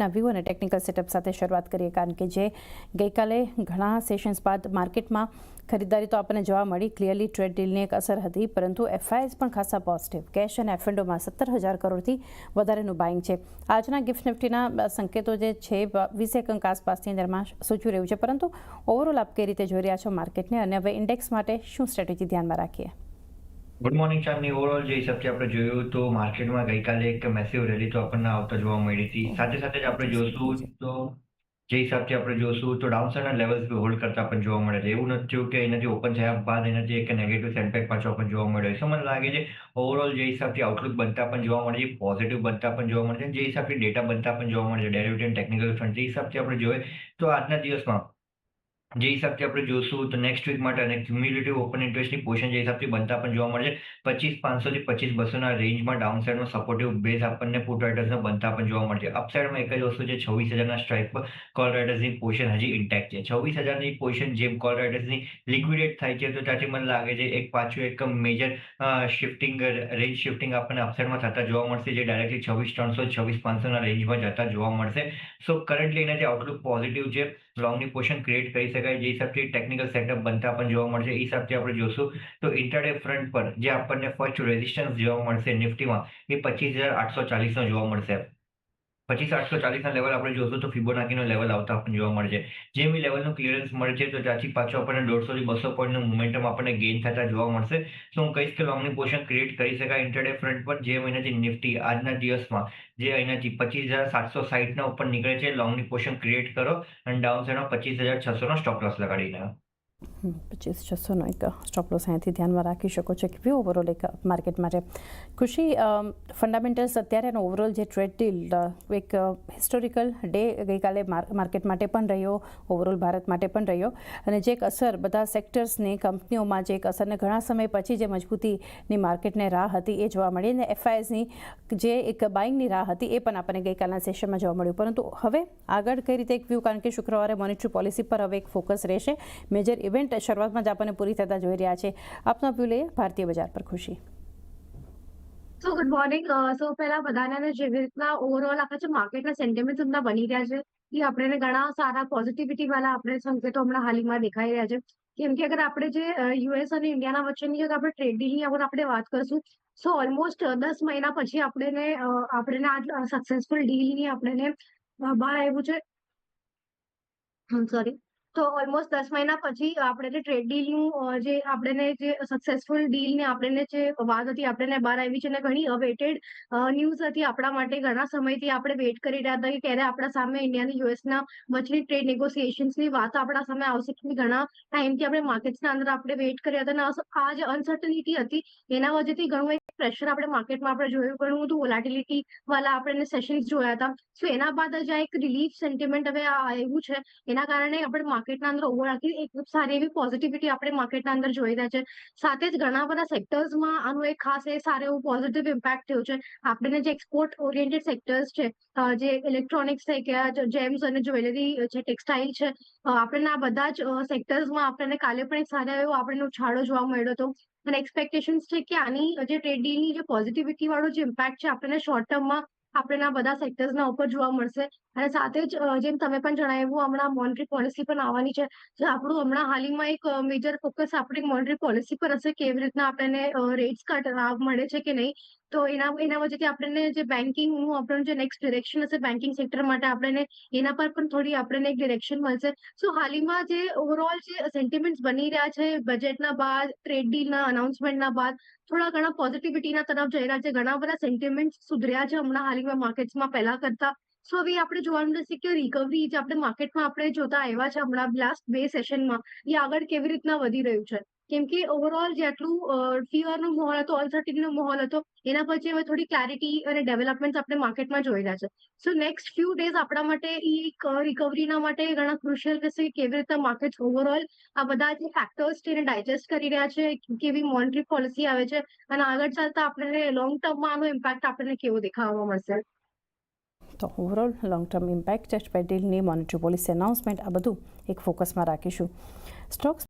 ના વ્યૂ અને technical setup સાથે શરૂઆત કરીએ, કારણ કે જે ગઈકાલે ઘણા સેશન્સ બાદ માર્કેટમાં ખરીદારી તો આપણને જોવા મળી. ક્લિયરલી ટ્રેડ ડીલની એક અસર હતી, પરંતુ એફઆઈએસ પણ ખાસા પોઝિટિવ. કેશ અને એફએન્ડોમાં 17,000 કરોડથી વધારેનું બાઇંગ છે. આજના ગિફ્ટ નિફ્ટીના સંકેતો જે છે 20 અંક આસપાસની અંદરમાં સૂચવી રહ્યું છે, પરંતુ ઓવરઓલ આપ કઈ રીતે જોઈ રહ્યા છો માર્કેટને, અને હવે ઇન્ડેક્સ માટે શું સ્ટ્રેટેજી ધ્યાનમાં રાખીએ? ગુડ મોર્નિંગ ચાંદની. ઓવરઓલ જે હિસાબથી આપણે જોયું તો માર્કેટમાં ગઈકાલે એક મેસિવ રેલી તો આપણને આવતા જોવા મળી હતી. સાથે સાથે જ આપણે જોશું તો જે હિસાબથી આપણે જોશું તો ડાઉનસાઇડના લેવલ્સ બી હોલ્ડ કરતા પણ જોવા મળે છે. એવું નથી થયું કે એનાથી ઓપન થયા બાદ એનાથી એક નેગેટિવ સેટબેક પાછો આપણને જોવા મળ્યો છે. મને લાગે છે ઓવરઓલ જે હિસાબથી આઉટલુક બનતા પણ જોવા મળે છે, પોઝિટિવ બનતા પણ જોવા મળે છે, જે હિસાબથી ડેટા બનતા પણ જોવા મળે છે, ડેરિવેટિવ એન્ડ ટેકનિકલ ફ્રન્ટ. જે હિસાબથી આપણે જોઈએ તો આજના દિવસમાં જે હિસાબથી આપણે જોશું તો નેક્સ્ટ વીક માટે અને ક્યુમ્યુલેટિવ ઓપન ઇન્ટરેસ્ટની પોઝિશન જે હિસાબથી બનતા પણ જોવા મળે છે, 25,500 થી 25,200 રેન્જમાં ડાઉનસાઇડમાં સપોર્ટિવ બેઝ આપણને પુટ રાઇડર્સને બનતા પણ જોવા મળે છે. અપસાઇડમાં એક જ વસ્તુ છે, 26,000ના સ્ટ્રાઇક પર કોલ રાઇડર્સની પોઝિશન હજી ઇન્ટેક્ટ છે. 26,000ની પોઝિશન જેમ કોલ રાઇડર્સની લિક્વિડેટ થાય છે, તો ત્યાંથી મને લાગે છે પાછું એક મેજર રેન્જ શિફ્ટિંગ આપણને અપસાઇડમાં થતા જોવા મળશે, જે ડાયરેક્ટલી 26,300 26,500ના રેન્જમાં જતા જોવા મળશે. સો કરન્ટલી એના જે આઉટલુક પોઝિટિવ છે, લોંગની પોઝિશન ક્રિએટ કરી શકાય. જે હિસાબથી ટેકનિકલ સેટઅપ બનતા પણ જોવા મળશે, એ હિસાબથી આપણે જોશું તો ઇન્ટ્રાડે ફ્રન્ટ પર જે આપણને ફર્સ્ટ રેઝિસ્ટન્સ જોવા મળશે નિફ્ટીમાં, એ 25,840નો જોવા મળશે. 25,840ના લેવલ આપણે જોશું તો ફિબોનાકીનો લેવલ આવતા આપણને જોવા મળે છે. જેમ એ લેવલનું ક્લિયરન્સ મળે છે, તો ત્યાંથી પાછો આપણને 150 થી 200 પોઈન્ટનું મોમેન્ટમ આપણને ગેઇન થતા જોવા મળશે. તો હું કહીશ કે લોંગની પોઝિશન ક્રિએટ કરી શકાય ઇન્ટ્રાડે ફ્રન્ટ પર. જે અહીંયાથી નિફ્ટી આજના દિવસમાં જે અહીંયાથી 25,760ના ઉપર નીકળે છે, લોંગની પોઝિશન ક્રિએટ કરો અને ડાઉન સાઇડમાં 25,600નો સ્ટોપ લોસ લગાડીને. 25,600નો એક સ્ટોપ લોસ અહીંયાથી ધ્યાનમાં રાખી શકો છો. કે ઓવરઓલ એક માર્કેટ માટે ખુશી ફંડામેન્ટલ્સ અત્યારે એનો ઓવરઓલ જે ટ્રેડ ડીલ એક હિસ્ટોરિકલ ડે ગઈકાલે માર્કેટ માટે પણ રહ્યો, ઓવરઓલ ભારત માટે પણ રહ્યો, અને જે એક અસર બધા સેક્ટર્સની કંપનીઓમાં જે એક અસરને ઘણા સમય પછી જે મજબૂતીની માર્કેટને રાહ હતી એ જોવા મળી, અને એફઆઈએસની જે એક બાઇંગની રાહ હતી એ પણ આપણને ગઈકાલના સેશનમાં જોવા મળ્યું. પરંતુ હવે આગળ કઈ રીતે એક વ્યૂ, કારણ કે શુક્રવારે મોનેટરી પોલિસી પર હવે એક ફોકસ રહેશે. મેજર ઇવેન્ટ શરૂઆતમાં જ આપણને પૂરી થતા જોઈ રહ્યા છે. આપનો વ્યૂ લઈએ ભારતીય બજાર પર. ખુશી. સો ગુડ મોર્નિંગ. સો પહેલા બધાને જેવી રીતના ઓવરઓલ આખા જે માર્કેટના સેન્ટિમેન્ટ હમણાં બની રહ્યા છે, એ આપણને ઘણા સારા પોઝિટિવિટી વાળા આપણે સંકેતો હમણાં હાલમાં દેખાઈ રહ્યા છે. કેમ કે અગર આપણે જે યુએસ અને ઇન્ડિયાના વચ્ચેની અગર આપણે ટ્રેડ ડીલની અગર આપણે વાત કરશું, સો ઓલમોસ્ટ 10 મહિના પછી આપણને આ સક્સેસફુલ ડીલની આપણને બહાર આવ્યું છે. સોરી. તો ઓલમોસ્ટ 10 મહિના પછી આપણે ટ્રેડ ડીલનું જે સક્સેસફુલ ડીલને આપણને જે વાત હતી આપણને બહાર આવી છે, અને ઘણી અવેટેડ ન્યૂઝ હતી આપણા માટે. ઘણા સમયથી આપણે વેઇટ કરી રહ્યા હતા કે ક્યારે આપણા સામે ઇન્ડિયા અને યુએસના વચ્ચેની ટ્રેડ નેગોશિએશન્સની વાત આપણા સામે આવશે. કે ઘણા ટાઈમથી આપણે માર્કેટ્સના અંદર આપણે વેઇટ કર્યા હતા, અને આ જે અનસર્ટનિટી હતી એના વજહથી ઘણું એક પ્રેશર આપણે માર્કેટમાં આપણે જોયું, ઘણું બધું વોલાટિલિટી વાળા આપણે સેશન્સ જોયા હતા. સો એના બાદ જ આ એક રિલીફ સેન્ટિમેન્ટ હવે આવ્યું છે. એના કારણે આપણે માર્કેટના અંદર ઓવરઓલ એક સારી એવી પોઝિટિવિટી આપણે માર્કેટના અંદર જોઈ રહ્યા છે. સાથે જ ઘણા બધા સેક્ટર્સમાં આનું એક ખાસ સારું એવું પોઝિટિવ ઇમ્પેક્ટ થયું છે. આપણે જે એક્સપોર્ટ ઓરિએન્ટેડ સેક્ટર્સ છે, જે ઇલેક્ટ્રોનિક્સ છે, કે જેમ્સ અને જ્વેલરી છે, ટેક્સટાઇલ છે, આપણને આ બધા જ સેક્ટર્સમાં આપણને કાલે પણ એક સારો એવો આપણને ઉછાળો જોવા મળ્યો હતો. અને એક્સપેક્ટેશન્સ છે કે આની જે ટ્રેડ ડીલની જે પોઝિટિવિટી વાળો જે ઇમ્પેક્ટ છે આપણને શોર્ટ ટર્મમાં આપણને બધા સેક્ટર્સના ઉપર જોવા મળશે. અને સાથે જ જેમ તમે પણ જણાવ્યું, હમણાં મોનેટરી પોલિસી પણ આવવાની છે. તો આપણું હમણાં હાલમાં એક મેજર ફોકસ આપણી મોનેટરી પોલિસી પર હશે, કેવી રીતના આપણને રેટ્સ કટ મળે છે કે નહીં. તો એના વજહથી આપણને જે બેન્કિંગનું આપણું જે નેક્સ્ટ ડિરેક્શન હશે બેન્કિંગ સેક્ટર માટે, આપણને એના પર પણ થોડી આપણને એક ડિરેક્શન મળશે. સો હાલમાં જે ઓવરઓલ જે સેન્ટિમેન્ટ્સ બની રહ્યા છે બજેટના બાદ, ટ્રેડ ડીલના અનાઉન્સમેન્ટના બાદ, થોડા ઘણા પોઝિટિવિટીના તરફ જઈ રહ્યા છે. ઘણા બધા સેન્ટિમેન્ટ્સ સુધર્યા છે હમણાં હાલમાં માર્કેટ્સમાં પહેલા કરતા. સો હવે આપણે જોવાનું રહેશે કે રિકવરી જે આપણે માર્કેટમાં આપણે જોતા આવ્યા છે હમણાં લાસ્ટ 2 સેશનમાં, એ આગળ કેવી રીતના વધી રહ્યું છે. કેમ કે ઓવરઓલ જેટલું ફિયરનો માહોલ હતો, અનસર્ટિનિટીનો માહોલ હતો, એના પછી હવે થોડી ક્લેરિટી અને ડેવલપમેન્ટ આપણે માર્કેટમાં જોઈ રહ્યા છે. સો નેક્સ્ટ ફ્યુ ડેઝ આપણા માટે એક રિકવરીના માટે ઘણા ક્રુશિયલ રહેશે. કેવી રીતના માર્કેટ ઓવરઓલ આ બધા જે ફેક્ટર્સ છે એને ડાયજેસ્ટ કરી રહ્યા છે, કેવી મોનેટરી પોલિસી આવે છે, અને આગળ ચાલતા આપણને લોંગ ટર્મમાં આનો ઇમ્પેક્ટ આપણને કેવો દેખાવા મળશે. તો overall long term impact, trade ડીલની મોનેટરી પોલિસી અનાઉન્સમેન્ટ, આ બધું એક ફોકસમાં રાખીશું. સ્ટોક્સ